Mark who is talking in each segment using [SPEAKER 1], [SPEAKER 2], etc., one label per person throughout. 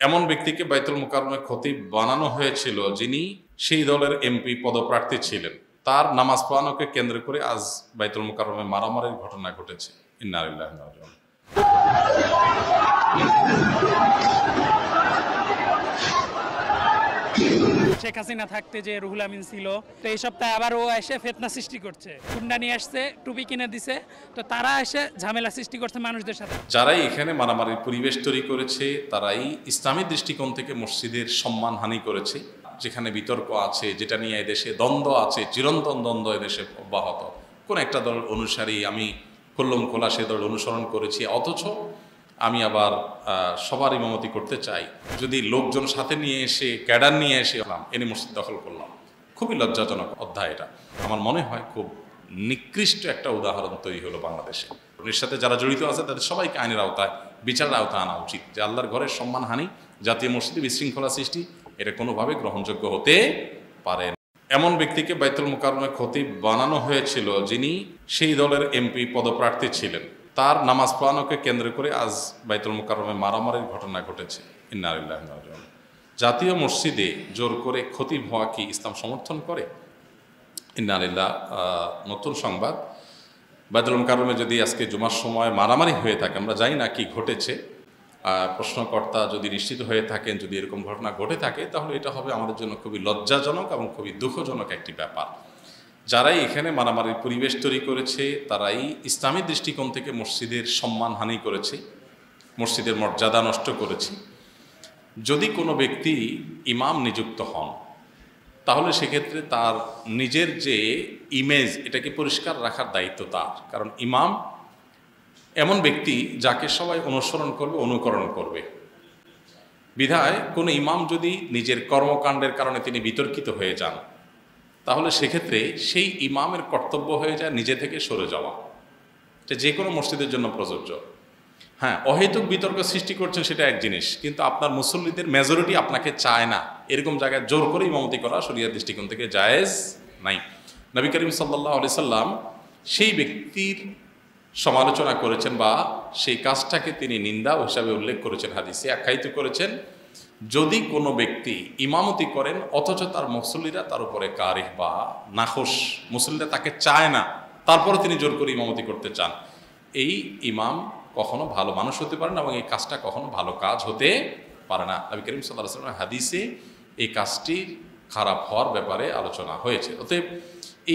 [SPEAKER 1] এমন ব্যক্তিকে বাইতুল মুকাররমে খতিব বানানো হয়েছিল যিনি সেই দলের এমপি পদপ্রার্থী ছিলেন। তার নামাজ পড়ানোকে কেন্দ্র করে আজ বাইতুল মুকাররমে মারামারির ঘটনা ঘটেছে। ইন্না লিল্লাহি ওয়া ইন্না ইলাইহি রাজিউন।
[SPEAKER 2] শেখ হাসিনা থাকতে যে রুহুল আমিন ছিল, তো এই সপ্তাহে আবার ও এসে ফিতনা সৃষ্টি করছে। কুন্ডা নিয়ে আসছে, টুপি কিনে দিছে, তো তারা এসে ঝামেলা সৃষ্টি করছে মানুষদের সাথে।
[SPEAKER 1] যারাই এখানে মারামারির পরিবেশ তৈরি করেছে তারাই ইসলামী দৃষ্টিকোণ থেকে মসজিদের সম্মানহানি করেছে। যেখানে বিতর্ক আছে, যেটা নিয়ে এদেশে দ্বন্দ্ব আছে, চিরন্তন দ্বন্দ্ব এদেশে অব্যাহত। কোন একটা দল অনুসারী আমি খুল্লম খোলা সে দল অনুসরণ করেছি, অথচ আমি আবার সবার ইমামতি করতে চাই। যদি লোকজন সাথে নিয়ে এসে ক্যাডার নিয়ে এসে এনে মসজিদ দখল করলাম, খুবই লজ্জাজনক অধ্যায় এটা। আমার মনে হয় খুব নিকৃষ্ট একটা উদাহরণ তৈরি হলো বাংলাদেশে। এর সাথে যারা জড়িত আছে তাদের সবাইকে আইনের আওতায়, বিচারের আওতায় আনা উচিত। যে আল্লাহর ঘরের সম্মানহানি, জাতীয় মসজিদে বিশৃঙ্খলা সৃষ্টি, এটা কোনোভাবে গ্রহণযোগ্য হতে পারে না। এমন ব্যক্তিকে বাইতুল মুকাররমে খতিব বানানো হয়েছিল যিনি সেই দলের এমপি পদপ্রার্থী ছিলেন। তার নামাজ পড়ানোকে কেন্দ্র করে আজ বাইতুল মুকাররমে মারামারির ঘটনা ঘটেছে। ইন্না লিল্লাহি ওয়া ইন্না ইলাইহি রাজিউন। জাতীয় মসজিদে জোর করে খতিব হওয়া কি ইসলাম সমর্থন করে? ইন্না লিল্লাহ। নতুন সংবাদ, বাইতুল মুকাররমে যদি আজকে জুমার সময় মারামারি হয়ে থাকে, আমরা জানি না কি ঘটেছে, প্রশ্নকর্তা যদি নিশ্চিত হয়ে থাকেন, যদি এরকম ঘটনা ঘটে থাকে, তাহলে এটা হবে আমাদের জন্য খুবই লজ্জাজনক এবং খুবই দুঃখজনক একটি ব্যাপার। যারাই এখানে মারামারির পরিবেশ তৈরি করেছে তারাই ইসলামী দৃষ্টিকোণ থেকে মসজিদের সম্মানহানি করেছে, মসজিদের মর্যাদা নষ্ট করেছে। যদি কোনো ব্যক্তি ইমাম নিযুক্ত হন, তাহলে সেক্ষেত্রে তার নিজের যে ইমেজ, এটাকে পরিষ্কার রাখার দায়িত্ব তার। কারণ ইমাম এমন ব্যক্তি যাকে সবাই অনুসরণ করবে, অনুকরণ করবে। বিধায় কোনো ইমাম যদি নিজের কর্মকাণ্ডের কারণে তিনি বিতর্কিত হয়ে যান, তাহলে সেক্ষেত্রে সেই ইমামের কর্তব্য হয়ে যায় নিজে থেকে সরে যাওয়া। এটা যে কোনো মসজিদের জন্য প্রযোজ্য। হ্যাঁ, অহেতুক বিতর্ক সৃষ্টি করছেন সেটা এক জিনিস, কিন্তু আপনার মুসল্লিদের মেজরিটি আপনাকে চায় না, এরকম জায়গায় জোর করে ইমামতি করা শরীয়তের দৃষ্টিকোণ থেকে জায়েজ নাই। নবী করিম সাল্লাল্লাহু আলাইহি সাল্লাম সেই ব্যক্তির সমালোচনা করেছেন বা সেই কাজটাকে তিনি নিন্দা হিসাবে উল্লেখ করেছেন, হাদিসে আখ্যায়িত করেছেন। যদি কোনো ব্যক্তি ইমামতি করেন অথচ তার মুসল্লিরা তার উপরে কারিহ বা নাখোশ, মুসল্লিরা তাকে চায় না, তারপরে তিনি জোর করে ইমামতি করতে চান, এই ইমাম কখনো ভালো মানুষ হতে পারে না এবং এই কাজটা কখনো ভালো কাজ হতে পারে না। নবী করিম সাল্লাল্লাহু আলাইহি ওয়াসাল্লামের হাদিসে এই কাজটির খারাপ হওয়ার ব্যাপারে আলোচনা হয়েছে। অতএব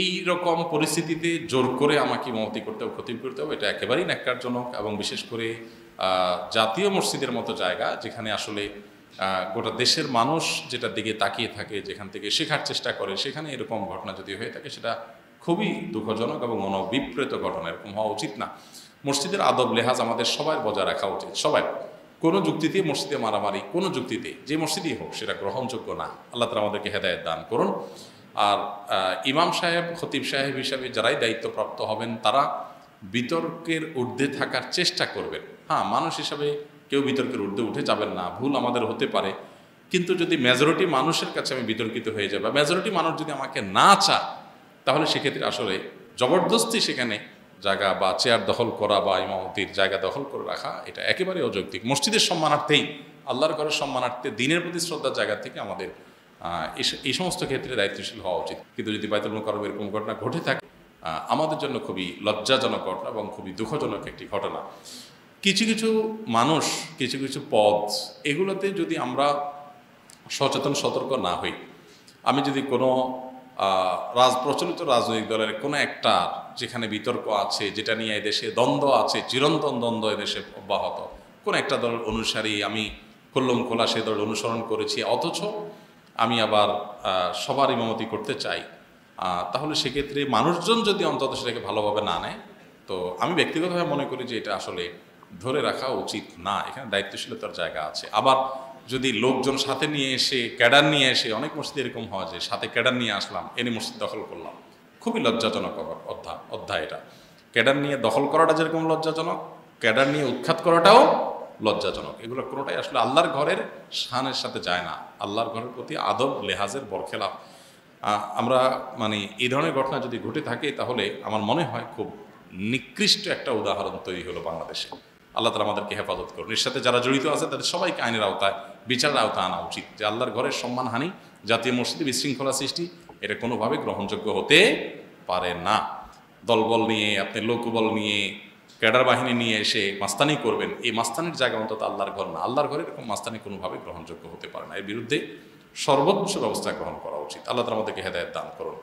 [SPEAKER 1] এই রকম পরিস্থিতিতে জোর করে আমাকে ইমামতি করতে হবে, খতিব করতে হবে, এটা একেবারেই ন্যাক্কারজনক। এবং বিশেষ করে জাতীয় মসজিদের মতো জায়গা, যেখানে আসলে গোটা দেশের মানুষ যেটার দিকে তাকিয়ে থাকে, যেখান থেকে শেখার চেষ্টা করে, সেখানে এরকম ঘটনা যদি হয়ে থাকে সেটা খুবই দুঃখজনক এবং অনভিপ্রেত ঘটনা। এরকম হওয়া উচিত না। মসজিদের আদব লেহাজ আমাদের সবাই বজায় রাখা উচিত। সবাই, কোনো যুক্তিতে মসজিদে মারামারি, কোনো যুক্তিতে যে মসজিদই হোক, সেটা গ্রহণযোগ্য না। আল্লাহ তাআলা আমাদেরকে হেদায়েত দান করুন। আর ইমাম সাহেব, খতিব সাহেব হিসাবে যারাই দায়িত্বপ্রাপ্ত হবেন, তারা বিতর্কের ঊর্ধ্বে থাকার চেষ্টা করবেন। হ্যাঁ, মানুষ হিসাবে কেউ বিতর্কের ঊর্ধ্বে উঠে যাবেন না, ভুল আমাদের হতে পারে। কিন্তু যদি মেজরিটি মানুষের কাছে আমি বিতর্কিত হয়ে যাই বা মেজরিটি মানুষ যদি আমাকে না চায়, তাহলে সেক্ষেত্রে আসলে জবরদস্তি সেখানে জায়গা বা চেয়ার দখল করা বা ইমামতির জায়গা দখল করে রাখা, এটা একেবারে অযৌক্তিক। মসজিদের সম্মানার্থেই, আল্লাহর ঘরের সম্মানার্থে, দিনের প্রতি শ্রদ্ধার জায়গা থেকে আমাদের এই সমস্ত ক্ষেত্রে দায়িত্বশীল হওয়া উচিত। কিন্তু যদি বাইতুল মুকাররমে এরকম ঘটনা ঘটে থাকে, আমাদের জন্য খুবই লজ্জাজনক ঘটনা এবং খুবই দুঃখজনক একটি ঘটনা। কিছু কিছু মানুষ, কিছু কিছু পদ, এগুলোতে যদি আমরা সচেতন সতর্ক না হই, আমি যদি কোনো প্রচলিত রাজনৈতিক দলের কোনো একটা, যেখানে বিতর্ক আছে, যেটা নিয়ে এদেশে দ্বন্দ্ব আছে, চিরন্তন দ্বন্দ্ব এদেশে অব্যাহত, কোন একটা দল অনুসারী আমি খুল্লম খোলা সে দল অনুসরণ করেছি, অথচ আমি আবার সবার ইমামতি করতে চাই, তাহলে সেক্ষেত্রে মানুষজন যদি অন্তত সেটাকে ভালোভাবে না নেয়, তো আমি ব্যক্তিগতভাবে মনে করি যে এটা আসলে ধরে রাখা উচিত না। এখানে দায়িত্বশীলতার জায়গা আছে। আবার যদি লোকজন সাথে নিয়ে এসে, ক্যাডার নিয়ে এসে, অনেক মসজিদে এরকম হয় যে সাথে ক্যাডার নিয়ে আসলাম, এনে মসজিদ দখল করলাম, খুবই লজ্জাজনক অধ্যায় এটা। ক্যাডার নিয়ে দখল করাটা যেরকম লজ্জাজনক, ক্যাডার নিয়ে উৎখাত করাটাও লজ্জাজনক। এগুলো কোনোটাই আসলে আল্লাহর ঘরের শানের সাথে যায় না, আল্লাহর ঘরের প্রতি আদব লেহাজের বরখেলাপ। আমরা এই ধরনের ঘটনা যদি ঘটে থাকে, তাহলে আমার মনে হয় খুব নিকৃষ্ট একটা উদাহরণ তৈরি হলো বাংলাদেশে। আল্লাহ তাআলা আমাদেরকে হেফাজত করুন। এর সাথে যারা জড়িত আছে তাদের সবাইকে আইনের আওতায়, বিচারের আওতা আনা উচিত, যে আল্লাহর ঘরের সম্মানহানি, জাতীয় মসজিদে বিশৃঙ্খলা সৃষ্টি, এটা কোনোভাবে গ্রহণযোগ্য হতে পারে না। দলবল নিয়ে, আপনি লোকবল নিয়ে, ক্যাডার বাহিনী নিয়ে এসে মাস্তানি করবেন, এই মাস্তানির জায়গা অন্তত আল্লাহর ঘর না। আল্লাহর ঘরে এরকম মাস্তানি কোনোভাবে গ্রহণযোগ্য হতে পারে না। এর বিরুদ্ধে সর্বোচ্চ ব্যবস্থা গ্রহণ করা উচিত। আল্লাহ তাআলা আমাদেরকে হেদায়েত দান করুন।